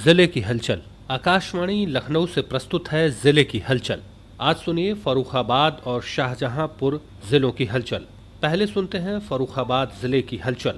जिले की हलचल। आकाशवाणी लखनऊ से प्रस्तुत है जिले की हलचल। आज सुनिए फर्रुखाबाद और शाहजहांपुर जिलों की हलचल। पहले सुनते हैं फर्रुखाबाद जिले की हलचल।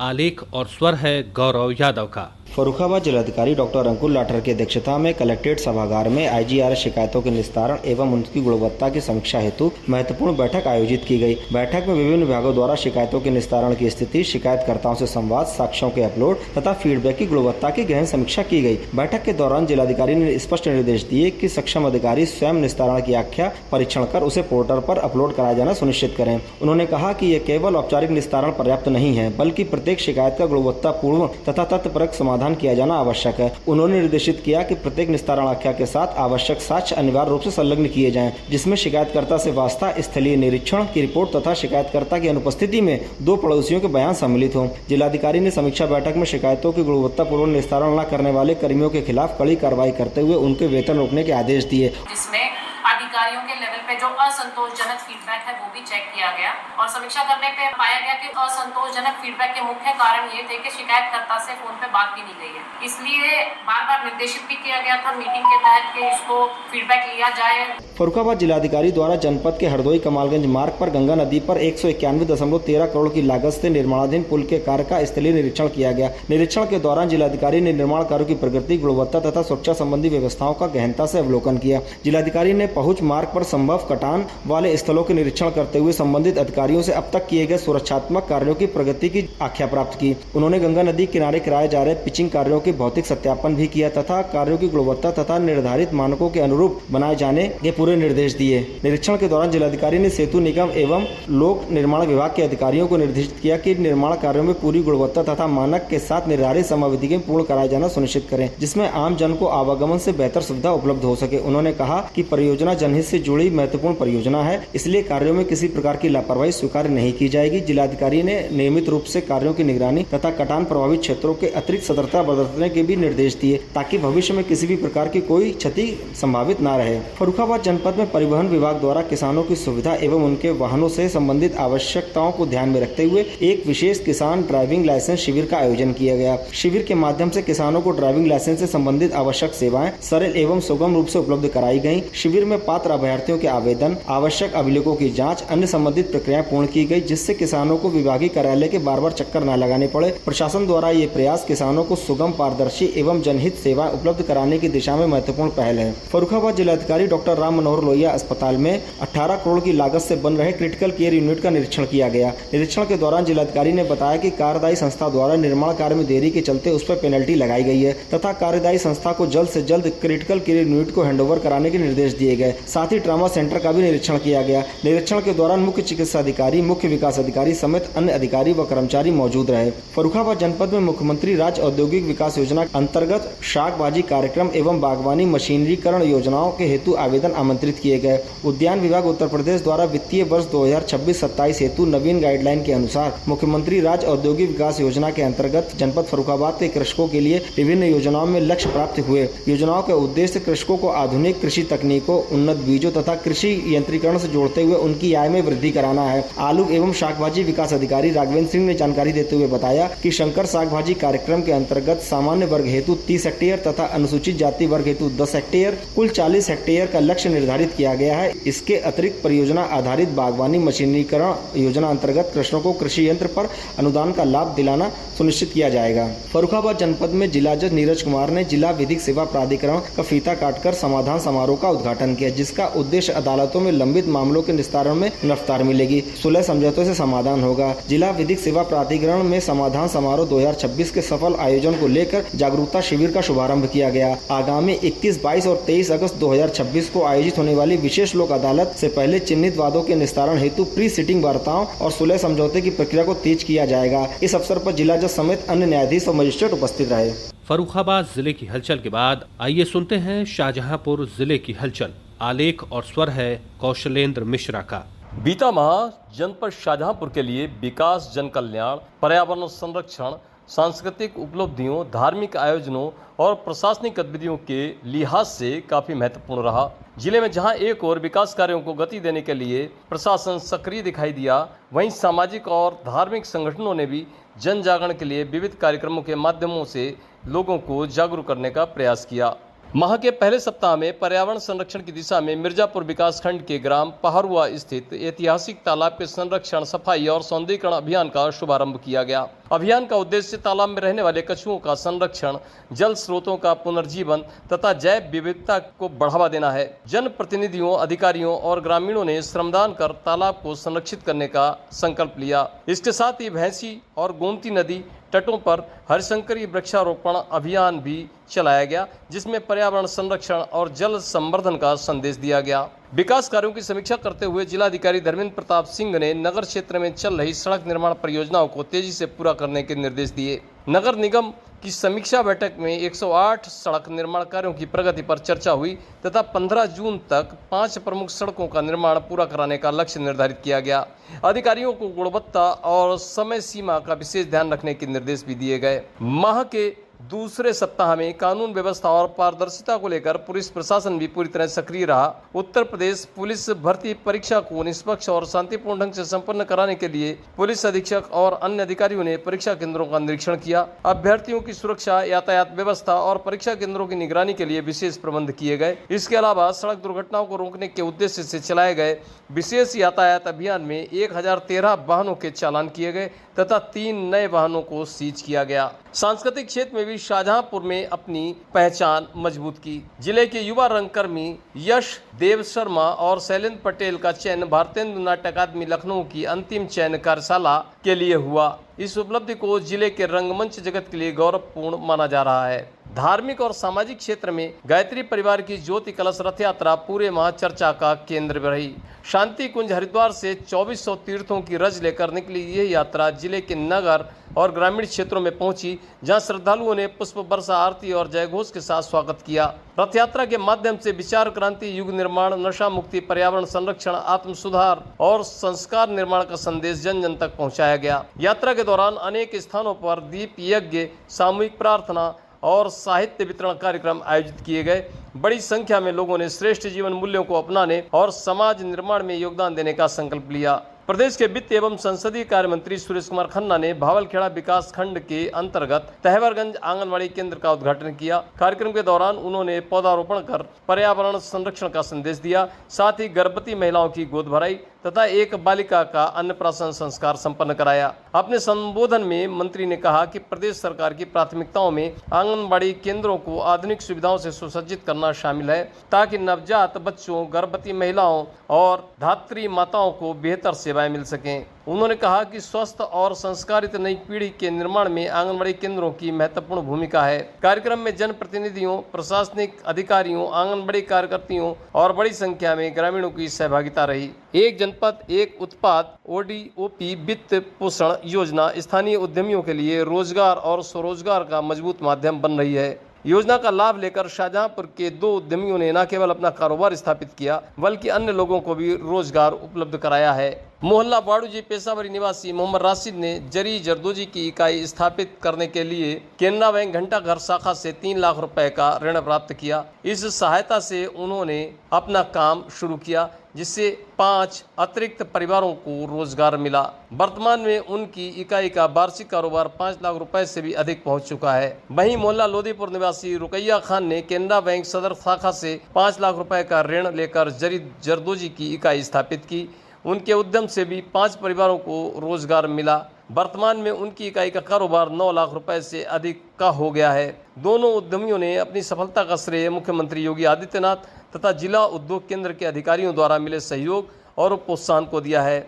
आलेख और स्वर है गौरव यादव का। फर्रुखाबाद जिलाधिकारी डॉक्टर अंकुर लाठर की अध्यक्षता में कलेक्ट्रेट सभागार में आईजीआरएस शिकायतों के निस्तारण एवं उनकी गुणवत्ता की समीक्षा हेतु महत्वपूर्ण बैठक आयोजित की गई। बैठक में विभिन्न विभागों द्वारा शिकायतों के निस्तारण की स्थिति, शिकायतकर्ताओं से संवाद, साक्ष्यों के अपलोड तथा फीडबैक की गुणवत्ता की गहन समीक्षा की गई। बैठक के दौरान जिलाधिकारी ने स्पष्ट निर्देश दिए कि सक्षम अधिकारी स्वयं निस्तारण की आख्या परीक्षण कर उसे पोर्टल पर अपलोड कराया जाना सुनिश्चित करें। उन्होंने कहा कि ये केवल औपचारिक निस्तारण पर्याप्त नहीं है, बल्कि प्रत्येक शिकायत का गुणवत्तापूर्ण तथा तथ्यपरक समाधान किया जाना आवश्यक है। उन्होंने निर्देशित किया कि प्रत्येक निस्तारण आख्या के साथ आवश्यक साक्ष्य अनिवार्य रूप से संलग्न किए जाएं, जिसमें शिकायतकर्ता से वास्ता, स्थलीय निरीक्षण की रिपोर्ट तथा शिकायतकर्ता की अनुपस्थिति में 2 पड़ोसियों के बयान सम्मिलित हों। जिलाधिकारी ने समीक्षा बैठक में शिकायतों की गुणवत्तापूर्ण निस्तारण न करने वाले कर्मियों के खिलाफ कड़ी कार्रवाई करते हुए उनके वेतन रोकने के आदेश दिए। जिसमें अधिकारियों के लेवल पे जो असंतोषजनक फीडबैक है वो भी चेक किया गया और समीक्षा करने पे पाया गया कि असंतोषजनक फीडबैक के मुख्य कारण ये थे कि शिकायतकर्ता से फोन पे बात भी नहीं गई है। इसलिए बार-बार निर्देशित भी किया गया था मीटिंग के तहत कि इसको फीडबैक लिया जाए। फर्रुखाबाद जिलाधिकारी द्वारा जनपद के हरदोई कमालगंज मार्ग पर गंगा नदी पर 191.13 करोड़ की लागत से निर्माणाधीन पुल के कार्य का स्थलीय निरीक्षण किया गया। निरीक्षण के दौरान जिलाधिकारी ने निर्माण कार्यों की प्रगति, गुणवत्ता तथा सुरक्षा संबंधी व्यवस्थाओं का गहनता से अवलोकन किया। जिलाधिकारी ने पहुंच मार्ग पर संभव कटान वाले स्थलों के निरीक्षण करते हुए संबंधित अधिकारियों से अब तक किए गए सुरक्षात्मक कार्यों की प्रगति की आख्या प्राप्त की। उन्होंने गंगा नदी किनारे कराए जा रहे पिचिंग कार्यों के भौतिक सत्यापन भी किया तथा कार्यों की गुणवत्ता तथा निर्धारित मानकों के अनुरूप बनाए जाने के पूरे निर्देश दिए। निरीक्षण के दौरान जिलाधिकारी ने सेतु निगम एवं लोक निर्माण विभाग के अधिकारियों को निर्देशित किया कि निर्माण कार्यों में पूरी गुणवत्ता तथा मानक के साथ निर्धारित समयावधि में पूर्ण कराया जाना सुनिश्चित करें, जिसमें आम जन को आवागमन से बेहतर सुविधा उपलब्ध हो सके। उन्होंने कहा कि परियोजना जनहित से जुड़ी महत्वपूर्ण परियोजना है, इसलिए कार्यों में किसी प्रकार की लापरवाही स्वीकार नहीं की जाएगी। जिलाधिकारी ने नियमित रूप से कार्यों की निगरानी तथा कटान प्रभावित क्षेत्रों के अतिरिक्त सतर्कता बरतने के भी निर्देश दिए, ताकि भविष्य में किसी भी प्रकार की कोई क्षति संभावित न रहे। फर्रुखाबाद जनपद में परिवहन विभाग द्वारा किसानों की सुविधा एवं उनके वाहनों से संबंधित आवश्यकताओं को ध्यान में रखते हुए एक विशेष किसान ड्राइविंग लाइसेंस शिविर का आयोजन किया गया। शिविर के माध्यम से किसानों को ड्राइविंग लाइसेंस से संबंधित आवश्यक सेवाएं सरल एवं सुगम रूप से उपलब्ध कराई गयी। शिविर में पात्र अभ्यर्थियों के आवेदन, आवश्यक अभिलेखों की जांच, अन्य संबंधित प्रक्रियाएं पूर्ण की गई, जिससे किसानों को विभागीय कार्यालय के बार-बार चक्कर न लगाने पड़े। प्रशासन द्वारा ये प्रयास किसानों को सुगम, पारदर्शी एवं जनहित सेवाएं उपलब्ध कराने की दिशा में महत्वपूर्ण पहल है। फर्रुखाबाद जिलाधिकारी डॉक्टर राम मनोहर लोहिया अस्पताल में 18 करोड़ की लागत से बन रहे क्रिटिकल केयर यूनिट का निरीक्षण किया गया। निरीक्षण के दौरान जिलाधिकारी ने बताया कि कार्यदायी संस्था द्वारा निर्माण कार्य में देरी के चलते उस पर पेनल्टी लगाई गई है तथा कार्यदायी संस्था को जल्द से जल्द क्रिटिकल केयर यूनिट को हैंडओवर कराने के निर्देश दिए गए। साथ ही ट्रॉमा सेंटर का भी निरीक्षण किया गया। निरीक्षण के दौरान मुख्य चिकित्सा अधिकारी, मुख्य विकास अधिकारी समेत अन्य अधिकारी व कर्मचारी मौजूद रहे। फर्रुखाबाद जनपद में मुख्यमंत्री राज्य औद्योगिक विकास योजना अंतर्गत शाकबाजी कार्यक्रम एवं बागवानी मशीनरीकरण योजनाओं के हेतु आवेदन आमंत्रित किए गए। उद्यान विभाग उत्तर प्रदेश द्वारा वित्तीय वर्ष 2026-27 हेतु नवीन गाइडलाइन के अनुसार मुख्यमंत्री राज्य औद्योगिक विकास योजना के अंतर्गत जनपद फर्रुखाबाद के कृषकों के लिए विभिन्न योजनाओं में लक्ष्य प्राप्त हुए। योजनाओं का उद्देश्य कृषकों को आधुनिक कृषि तकनीकों, उन्नत बीजों तथा कृषि यंत्रीकरण से जोड़ते हुए उनकी आय में वृद्धि कराना है। आलू एवं शाकभाजी विकास अधिकारी राघवेंद्र सिंह ने जानकारी देते हुए बताया कि शंकर शाकभाजी कार्यक्रम के अंतर्गत सामान्य वर्ग हेतु 30 हेक्टेयर तथा अनुसूचित जाति वर्ग हेतु 10 हेक्टेयर कुल 40 हेक्टेयर का लक्ष्य निर्धारित किया गया है। इसके अतिरिक्त परियोजना आधारित बागवानी मशीनीकरण योजना अंतर्गत कृषकों को कृषि यंत्र पर अनुदान का लाभ दिलाना सुनिश्चित किया जाएगा। फर्रुखाबाद जनपद में जिला जज नीरज कुमार ने जिला विधिक सेवा प्राधिकरण का फीता काटकर समाधान समारोह का उद्घाटन किया, जिसका उद्देश्य अदालतों में लंबित मामलों के निस्तारण में रफ्तार मिलेगी, सुलह समझौतों से समाधान होगा। जिला विधिक सेवा प्राधिकरण में समाधान समारोह 2026 के सफल आयोजन को लेकर जागरूकता शिविर का शुभारंभ किया गया। आगामी 21, 22 और 23 अगस्त 2026 को आयोजित होने वाली विशेष लोक अदालत से पहले चिन्हित वादों के निस्तारण हेतु प्री सिटिंग वार्ताओं और सुलह समझौते की प्रक्रिया को तेज किया जाएगा। इस अवसर पर जिला जज समेत अन्य न्यायाधीश और मजिस्ट्रेट उपस्थित रहे। फर्रुखाबाद जिले की हलचल के बाद आइए सुनते हैं शाहजहांपुर जिले की हलचल। आलेख और स्वर है कौशलेंद्र मिश्रा का। बीता माह जनपद शाहजहांपुर के लिए विकास, जन कल्याण, पर्यावरण संरक्षण, सांस्कृतिक उपलब्धियों, धार्मिक आयोजनों और प्रशासनिक गतिविधियों के लिहाज से काफी महत्वपूर्ण रहा। जिले में जहां एक और विकास कार्यों को गति देने के लिए प्रशासन सक्रिय दिखाई दिया, वहीं सामाजिक और धार्मिक संगठनों ने भी जन जागरण के लिए विविध कार्यक्रमों के माध्यमों से लोगों को जागरूक करने का प्रयास किया। माह के पहले सप्ताह में पर्यावरण संरक्षण की दिशा में मिर्जापुर विकासखंड के ग्राम पहरुआ स्थित ऐतिहासिक तालाब के संरक्षण, सफाई और सौंदर्यीकरण अभियान का शुभारंभ किया गया। अभियान का उद्देश्य तालाब में रहने वाले कछुओं का संरक्षण, जल स्रोतों का पुनर्जीवन तथा जैव विविधता को बढ़ावा देना है। जनप्रतिनिधियों, अधिकारियों और ग्रामीणों ने श्रमदान कर तालाब को संरक्षित करने का संकल्प लिया। इसके साथ ही भैंसी और गोमती नदी तटों पर हरिशंकरी वृक्षारोपण अभियान भी चलाया गया, जिसमें पर्यावरण संरक्षण और जल संवर्धन का संदेश दिया गया। विकास कार्यों की समीक्षा करते हुए जिलाधिकारी धर्मेंद्र प्रताप सिंह ने नगर क्षेत्र में चल रही सड़क निर्माण परियोजनाओं को तेजी से पूरा करने के निर्देश दिए। नगर निगम की समीक्षा बैठक में 108 सड़क निर्माण कार्यों की प्रगति पर चर्चा हुई तथा 15 जून तक 5 प्रमुख सड़कों का निर्माण पूरा कराने का लक्ष्य निर्धारित किया गया। अधिकारियों को गुणवत्ता और समय सीमा का विशेष ध्यान रखने के निर्देश भी दिए गए। माह के दूसरे सप्ताह में कानून व्यवस्था और पारदर्शिता को लेकर पुलिस प्रशासन भी पूरी तरह सक्रिय रहा। उत्तर प्रदेश पुलिस भर्ती परीक्षा को निष्पक्ष और शांतिपूर्ण ढंग से संपन्न कराने के लिए पुलिस अधीक्षक और अन्य अधिकारियों ने परीक्षा केंद्रों का निरीक्षण किया। अभ्यर्थियों की सुरक्षा, यातायात व्यवस्था और परीक्षा केंद्रों की निगरानी के लिए विशेष प्रबंध किए गए। इसके अलावा सड़क दुर्घटनाओं को रोकने के उद्देश्य से चलाए गए विशेष यातायात अभियान में 1013 वाहनों के चालान किए गए तथा 3 नए वाहनों को सीज किया गया। सांस्कृतिक क्षेत्र में भी शाहजहांपुर में अपनी पहचान मजबूत की। जिले के युवा रंगकर्मी यश देव शर्मा और शैलेंद्र पटेल का चयन भारतेंदु नाट्य अकादमी लखनऊ की अंतिम चयन कार्यशाला के लिए हुआ। इस उपलब्धि को जिले के रंगमंच जगत के लिए गौरवपूर्ण माना जा रहा है। धार्मिक और सामाजिक क्षेत्र में गायत्री परिवार की ज्योति कलश रथ यात्रा पूरे माह चर्चा का केंद्र में रही। शांति कुंज हरिद्वार से 2400 तीर्थों की रज लेकर निकली यह यात्रा जिले के नगर और ग्रामीण क्षेत्रों में पहुंची, जहां श्रद्धालुओं ने पुष्प वर्षा, आरती और जयघोष के साथ स्वागत किया। रथ यात्रा के माध्यम से विचार क्रांति, युग निर्माण, नशा मुक्ति, पर्यावरण संरक्षण, आत्म सुधार और संस्कार निर्माण का संदेश जन जन तक पहुंचाया गया। यात्रा के दौरान अनेक स्थानों पर दीप यज्ञ, सामूहिक प्रार्थना और साहित्य वितरण कार्यक्रम आयोजित किए गए। बड़ी संख्या में लोगों ने श्रेष्ठ जीवन मूल्यों को अपनाने और समाज निर्माण में योगदान देने का संकल्प लिया। प्रदेश के वित्त एवं संसदीय कार्य मंत्री सुरेश कुमार खन्ना ने भावलखेड़ा विकास खंड के अंतर्गत तहवरगंज आंगनबाड़ी केंद्र का उद्घाटन किया। कार्यक्रम के दौरान उन्होंने पौधारोपण कर पर्यावरण संरक्षण का संदेश दिया। साथ ही गर्भवती महिलाओं की गोद भराई तथा एक बालिका का अन्नप्राशन संस्कार संपन्न कराया। अपने संबोधन में मंत्री ने कहा कि प्रदेश सरकार की प्राथमिकताओं में आंगनबाड़ी केंद्रों को आधुनिक सुविधाओं से सुसज्जित करना शामिल है, ताकि नवजात बच्चों, गर्भवती महिलाओं और धात्री माताओं को बेहतर सेवाएं मिल सकें। उन्होंने कहा कि स्वस्थ और संस्कारित नई पीढ़ी के निर्माण में आंगनबाड़ी केंद्रों की महत्वपूर्ण भूमिका है। कार्यक्रम में जनप्रतिनिधियों, प्रशासनिक अधिकारियों, आंगनबाड़ी कार्यकर्तियों और बड़ी संख्या में ग्रामीणों की सहभागिता रही। एक जनपद एक उत्पाद ODOP वित्त पोषण योजना स्थानीय उद्यमियों के लिए रोजगार और स्वरोजगार का मजबूत माध्यम बन रही है। योजना का लाभ लेकर शाहजहांपुर के 2 उद्यमियों ने न केवल अपना कारोबार स्थापित किया, बल्कि अन्य लोगों को भी रोजगार उपलब्ध कराया है। मोहल्ला बाड़ूजी पेशावरी निवासी मोहम्मद राशिद ने जरी जरदोजी की इकाई स्थापित करने के लिए केनरा बैंक घंटाघर शाखा से 3 लाख रुपए का ऋण प्राप्त किया। इस सहायता से उन्होंने अपना काम शुरू किया, जिससे 5 अतिरिक्त परिवारों को रोजगार मिला। वर्तमान में उनकी इकाई का वार्षिक कारोबार 5 लाख रुपए से भी अधिक पहुंच चुका है। वहीं मोहल्ला लोधीपुर निवासी रुकैया खान ने केनरा बैंक सदर शाखा से 5 लाख रुपए का ऋण लेकर जरी जरदोजी की इकाई स्थापित की। उनके उद्यम से भी 5 परिवारों को रोजगार मिला। वर्तमान में उनकी इकाई का कारोबार 9 लाख रुपए से अधिक का हो गया है। दोनों उद्यमियों ने अपनी सफलता का श्रेय मुख्यमंत्री योगी आदित्यनाथ तथा जिला उद्योग केंद्र के अधिकारियों द्वारा मिले सहयोग और प्रोत्साहन को दिया है।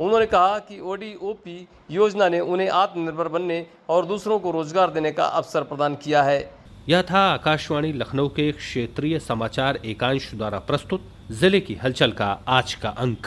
उन्होंने कहा कि ODOP योजना ने उन्हें आत्मनिर्भर बनने और दूसरों को रोजगार देने का अवसर प्रदान किया है। यह था आकाशवाणी लखनऊ के क्षेत्रीय समाचार एकांश द्वारा प्रस्तुत जिले की हलचल का आज का अंक।